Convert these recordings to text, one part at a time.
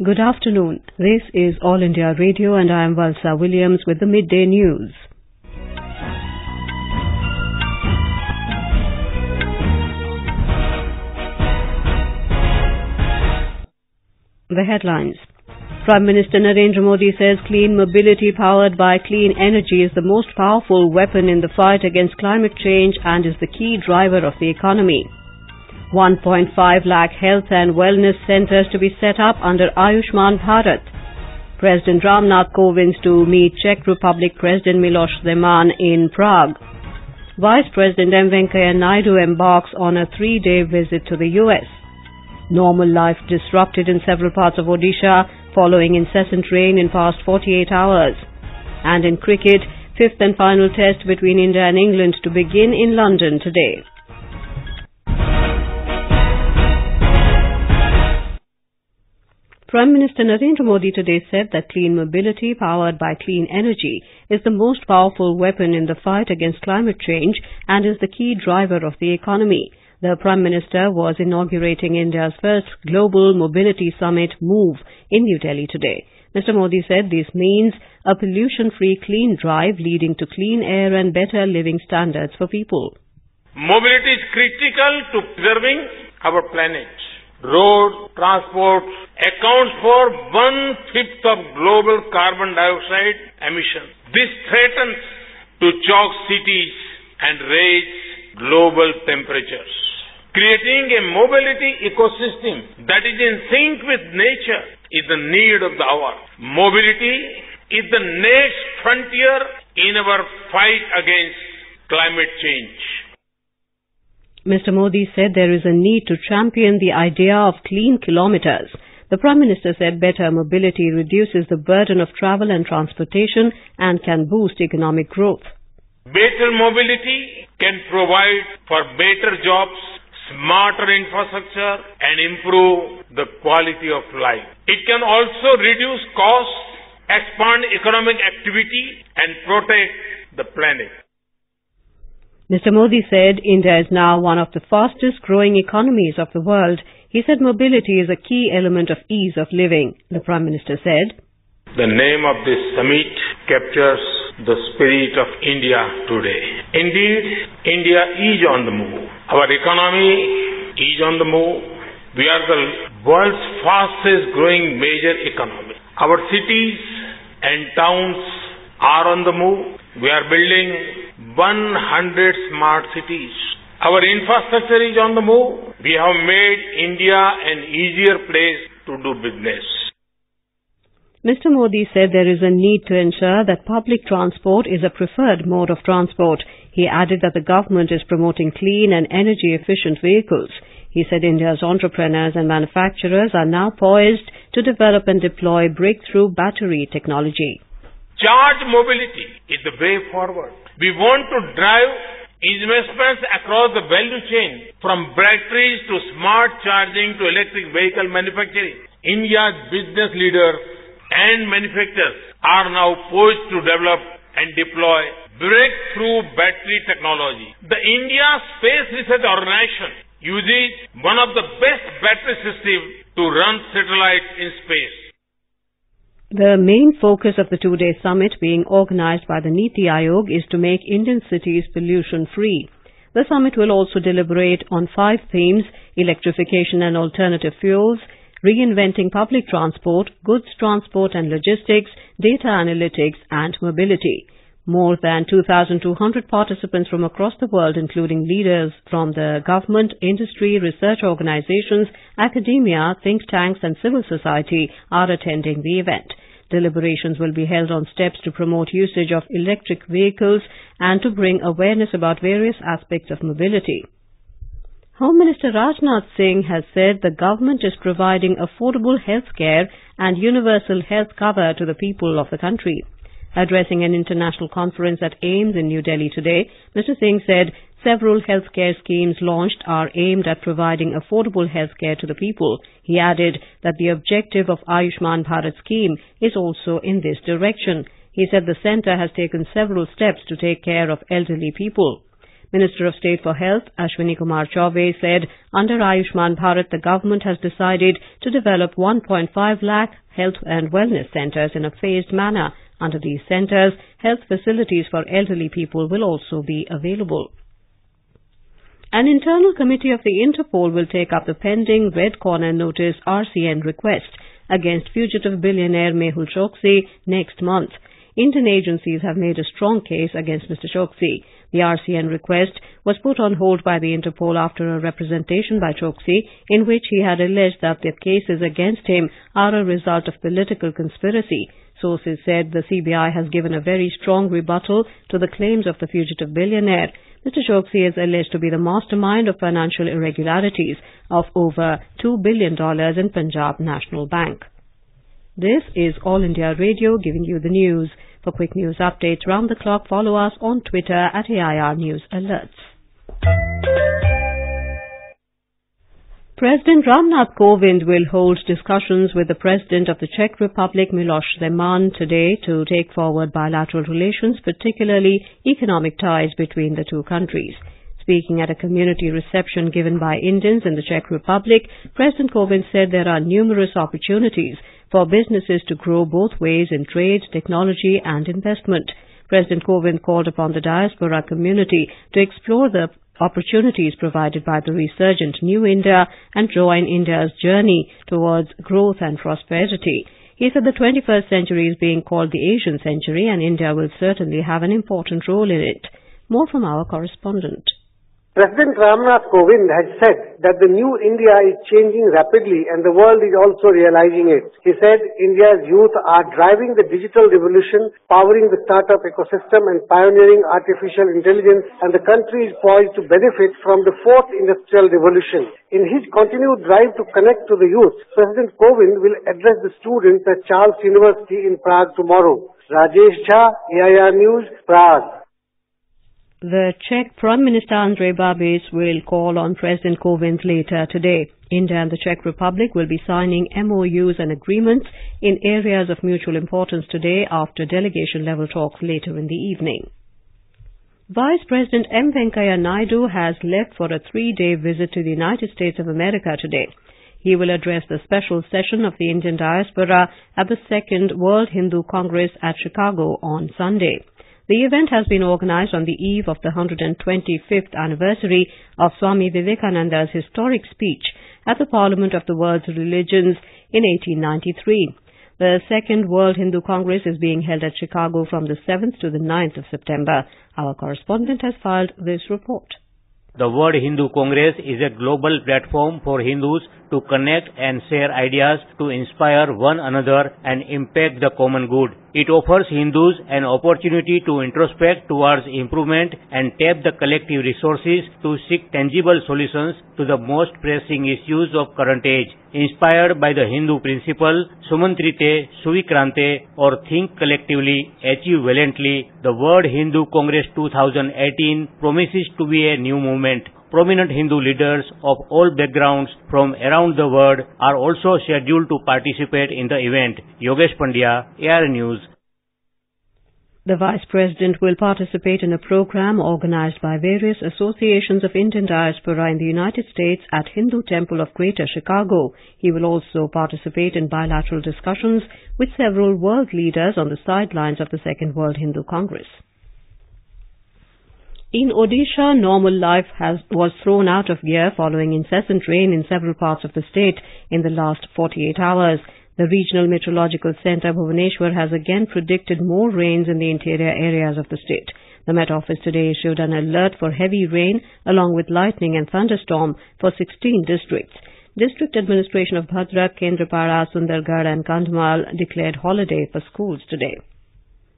Good afternoon. This is All India Radio and I am Valsa Williams with the Midday News. The headlines. Prime Minister Narendra Modi says clean mobility powered by clean energy is the most powerful weapon in the fight against climate change and is the key driver of the economy. 1.5 lakh health and wellness centers to be set up under Ayushman Bharat. President Ramnath Kovind to meet Czech Republic President Miloš Zeman in Prague. Vice President M. Venkaiah Naidu embarks on a 3-day visit to the US. Normal life disrupted in several parts of Odisha following incessant rain in past 48 hours. And in cricket, fifth and final test between India and England to begin in London today. Prime Minister Narendra Modi today said that clean mobility powered by clean energy is the most powerful weapon in the fight against climate change and is the key driver of the economy. The Prime Minister was inaugurating India's first Global Mobility Summit MOVE in New Delhi today. Mr. Modi said this means a pollution-free clean drive leading to clean air and better living standards for people. Mobility is critical to preserving our planet. Road transport accounts for 1/5 of global carbon dioxide emissions. This threatens to choke cities and raise global temperatures. Creating a mobility ecosystem that is in sync with nature is the need of the hour. Mobility is the next frontier in our fight against climate change. Mr. Modi said there is a need to champion the idea of clean kilometers. The Prime Minister said better mobility reduces the burden of travel and transportation and can boost economic growth. Better mobility can provide for better jobs, smarter infrastructure and improve the quality of life. It can also reduce costs, expand economic activity and protect the planet. Mr. Modi said India is now one of the fastest growing economies of the world. He said mobility is a key element of ease of living. The Prime Minister said, "The name of this summit captures the spirit of India today. Indeed, India is on the move. Our economy is on the move. We are the world's fastest growing major economy. Our cities and towns are on the move. We are building 100 smart cities. Our infrastructure is on the move. We have made India an easier place to do business." Mr. Modi said there is a need to ensure that public transport is a preferred mode of transport. He added that the government is promoting clean and energy-efficient vehicles. He said India's entrepreneurs and manufacturers are now poised to develop and deploy breakthrough battery technology. Charge mobility is the way forward. We want to drive investments across the value chain, from batteries to smart charging to electric vehicle manufacturing. India's business leaders and manufacturers are now poised to develop and deploy breakthrough battery technology. The India Space Research Organization uses one of the best battery systems to run satellites in space. The main focus of the 2-day summit being organized by the Niti Aayog is to make Indian cities pollution-free. The summit will also deliberate on 5 themes: electrification and alternative fuels, reinventing public transport, goods transport and logistics, data analytics and mobility. More than 2,200 participants from across the world, including leaders from the government, industry, research organizations, academia, think tanks and civil society are attending the event. Deliberations will be held on steps to promote usage of electric vehicles and to bring awareness about various aspects of mobility. Home Minister Rajnath Singh has said the government is providing affordable health care and universal health cover to the people of the country. Addressing an international conference at AIIMS in New Delhi today, Mr. Singh said several healthcare schemes launched are aimed at providing affordable healthcare to the people. He added that the objective of Ayushman Bharat scheme is also in this direction. He said the centre has taken several steps to take care of elderly people. Minister of State for Health, Ashwini Kumar Chaubey, said under Ayushman Bharat, the government has decided to develop 1.5 lakh health and wellness centres in a phased manner. Under these centres, health facilities for elderly people will also be available. An internal committee of the Interpol will take up the pending Red Corner Notice RCN request against fugitive billionaire Mehul Choksi next month. Indian agencies have made a strong case against Mr. Choksi. The RCN request was put on hold by the Interpol after a representation by Choksi in which he had alleged that the cases against him are a result of political conspiracy. Sources said the CBI has given a very strong rebuttal to the claims of the fugitive billionaire. Mr. Choksi is alleged to be the mastermind of financial irregularities of over $2 billion in Punjab National Bank. This is All India Radio giving you the news. For quick news updates round the clock, follow us on Twitter at AIR News Alerts. President Ramnath Kovind will hold discussions with the President of the Czech Republic, Miloš Zeman, today to take forward bilateral relations, particularly economic ties between the two countries. Speaking at a community reception given by Indians in the Czech Republic, President Kovind said there are numerous opportunities for businesses to grow both ways in trade, technology and investment. President Kovind called upon the diaspora community to explore the opportunities provided by the resurgent New India and join India's journey towards growth and prosperity. He said the 21st century is being called the Asian century and India will certainly have an important role in it. More from our correspondent. President Ramnath Kovind has said that the new India is changing rapidly and the world is also realizing it. He said India's youth are driving the digital revolution, powering the startup ecosystem and pioneering artificial intelligence, and the country is poised to benefit from the fourth industrial revolution. In his continued drive to connect to the youth, President Kovind will address the students at Charles University in Prague tomorrow. Rajesh Jha, AIR News, Prague. The Czech Prime Minister Andrej Babiš will call on President Kovind later today. India and the Czech Republic will be signing MOUs and agreements in areas of mutual importance today after delegation-level talks later in the evening. Vice President M. Venkaiah Naidu has left for a 3-day visit to the United States of America today. He will address the special session of the Indian diaspora at the 2nd World Hindu Congress at Chicago on Sunday. The event has been organized on the eve of the 125th anniversary of Swami Vivekananda's historic speech at the Parliament of the World's Religions in 1893. The 2nd World Hindu Congress is being held at Chicago from the 7th to the 9th of September. Our correspondent has filed this report. The World Hindu Congress is a global platform for Hindus to connect and share ideas to inspire one another and impact the common good. It offers Hindus an opportunity to introspect towards improvement and tap the collective resources to seek tangible solutions to the most pressing issues of current age. Inspired by the Hindu principle, Sumantrite, Suvikrante, or Think Collectively, Achieve Valiantly, the World Hindu Congress 2018 promises to be a new movement. Prominent Hindu leaders of all backgrounds from around the world are also scheduled to participate in the event. Yogesh Pandya, AIR News. The Vice President will participate in a program organized by various associations of Indian diaspora in the United States at Hindu Temple of Greater Chicago. He will also participate in bilateral discussions with several world leaders on the sidelines of the 2nd World Hindu Congress. In Odisha, normal life was thrown out of gear following incessant rain in several parts of the state in the last 48 hours. The Regional Meteorological Centre Bhubaneswar has again predicted more rains in the interior areas of the state. The Met Office today issued an alert for heavy rain along with lightning and thunderstorm for 16 districts. District Administration of Bhadrak, Kendrapara, Sundargarh and Kandhamal declared holiday for schools today.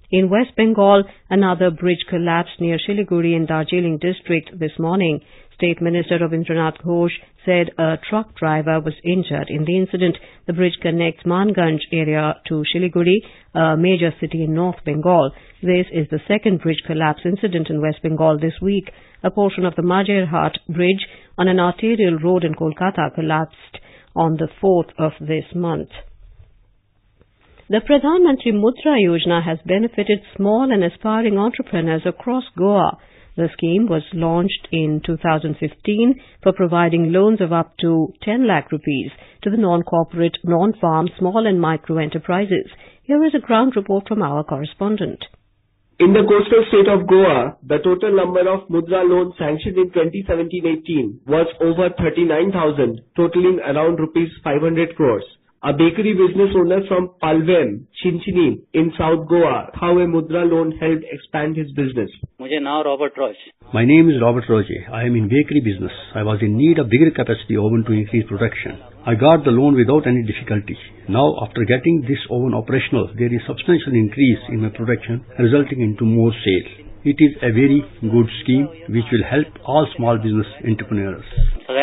In West Bengal, another bridge collapsed near Siliguri in Darjeeling district this morning. State Minister Rabindranath Ghosh said a truck driver was injured in the incident. The bridge connects Manganj area to Siliguri, a major city in North Bengal. This is the second bridge collapse incident in West Bengal this week. A portion of the Majerhat bridge on an arterial road in Kolkata collapsed on the 4th of this month. The Pradhan Mantri Mudra Yojana has benefited small and aspiring entrepreneurs across Goa. The scheme was launched in 2015 for providing loans of up to 10 lakh rupees to the non-corporate, non-farm, small and micro enterprises. Here is a ground report from our correspondent. In the coastal state of Goa, the total number of Mudra loans sanctioned in 2017-18 was over 39,000, totaling around rupees 500 crores. A bakery business owner from Palvem, Chinchini, in South Goa, how a Mudra loan helped expand his business. My name is Robert Roche. I am in bakery business. I was in need of bigger capacity oven to increase production. I got the loan without any difficulty. Now, after getting this oven operational, there is substantial increase in my production, resulting into more sales. It is a very good scheme which will help all small business entrepreneurs. The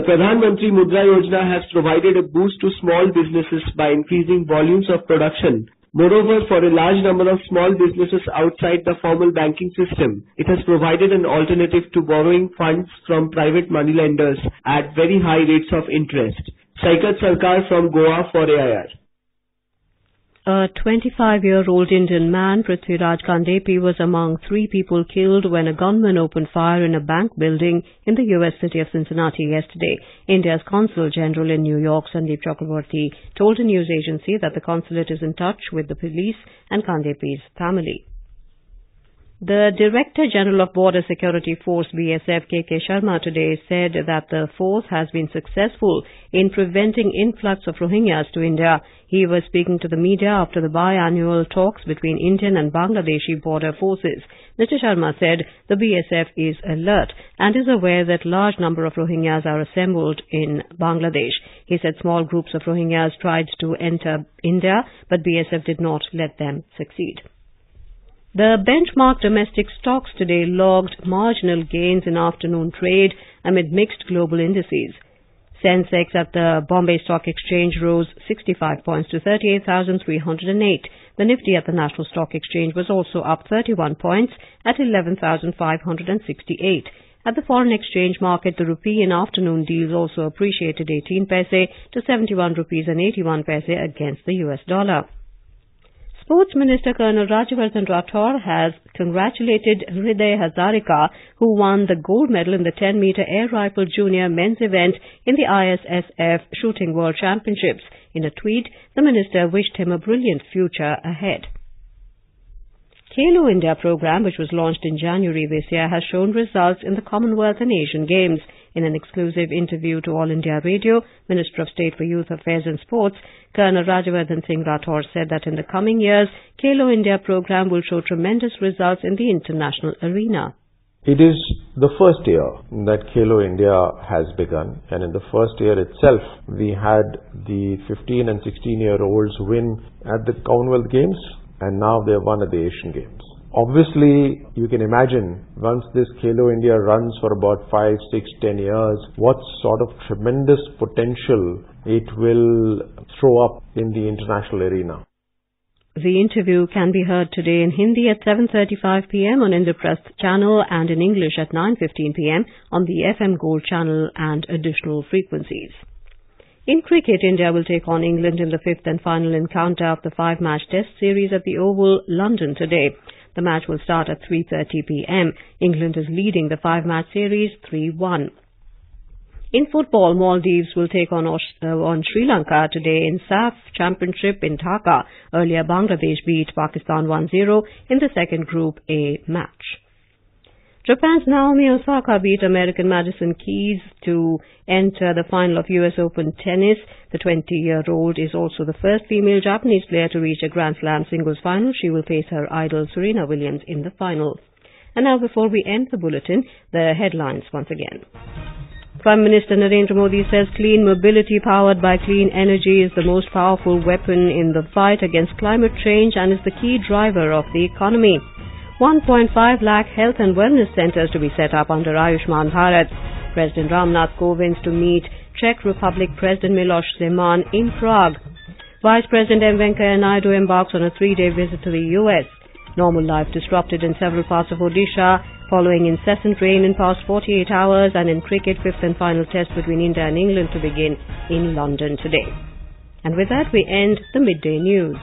Pradhan Mantri Mudra Yojana has provided a boost to small businesses by increasing volumes of production. Moreover, for a large number of small businesses outside the formal banking system, it has provided an alternative to borrowing funds from private moneylenders at very high rates of interest. Saikat Sarkar from Goa for AIR. A 25-year-old Indian man, Prithviraj Kandepi, was among 3 people killed when a gunman opened fire in a bank building in the U.S. city of Cincinnati yesterday. India's Consul General in New York, Sandeep Chakraborty, told a news agency that the consulate is in touch with the police and Kandepi's family. The Director General of Border Security Force BSF K.K. Sharma today said that the force has been successful in preventing influx of Rohingyas to India. He was speaking to the media after the biannual talks between Indian and Bangladeshi border forces. Mr. Sharma said the BSF is alert and is aware that large number of Rohingyas are assembled in Bangladesh. He said small groups of Rohingyas tried to enter India, but BSF did not let them succeed. The benchmark domestic stocks today logged marginal gains in afternoon trade amid mixed global indices. Sensex at the Bombay Stock Exchange rose 65 points to 38,308. The Nifty at the National Stock Exchange was also up 31 points at 11,568. At the foreign exchange market, the rupee in afternoon deals also appreciated 18 paise to 71 rupees and 81 paise against the US dollar. Sports Minister Colonel Rajyavardhan Rathore has congratulated Midday who won the gold medal in the 10-meter air rifle junior men's event in the ISSF Shooting World Championships. In a tweet, the minister wished him a brilliant future ahead. Khelo India program, which was launched in January this year, has shown results in the Commonwealth and Asian Games. In an exclusive interview to All India Radio, Minister of State for Youth Affairs and Sports, Colonel Rajyavardhan Singh Rathore said that in the coming years, Khelo India program will show tremendous results in the international arena. It is the first year that Khelo India has begun, and in the first year itself, we had the 15 and 16-year-olds win at the Commonwealth Games, and now they have won at the Asian Games. Obviously, you can imagine once this Khelo India runs for about 5, 6, 10 years, what sort of tremendous potential it will throw up in the international arena. The interview can be heard today in Hindi at 7:35 p.m. on Indraprasth channel and in English at 9:15 p.m. on the FM Gold channel and additional frequencies. In cricket, India will take on England in the 5th and final encounter of the 5-match test series at the Oval, London today. The match will start at 3:30 p.m. England is leading the 5-match series 3-1. In football, Maldives will take on Sri Lanka today in SAF Championship in Dhaka. Earlier, Bangladesh beat Pakistan 1-0 in the second Group A match. Japan's Naomi Osaka beat American Madison Keys to enter the final of US Open tennis. The 20-year-old is also the first female Japanese player to reach a Grand Slam singles final. She will face her idol Serena Williams in the final. And now, before we end the bulletin, the headlines once again. Prime Minister Narendra Modi says clean mobility powered by clean energy is the most powerful weapon in the fight against climate change and is the key driver of the economy. 1.5 lakh health and wellness centers to be set up under Ayushman Bharat. President Ramnath Kovind to meet Czech Republic President Miloš Zeman in Prague. Vice President M. Venkaiah Naidu embarks on a 3-day visit to the US. Normal life disrupted in several parts of Odisha following incessant rain in past 48 hours, and in cricket, 5th and final test between India and England to begin in London today. And with that, we end the Midday News.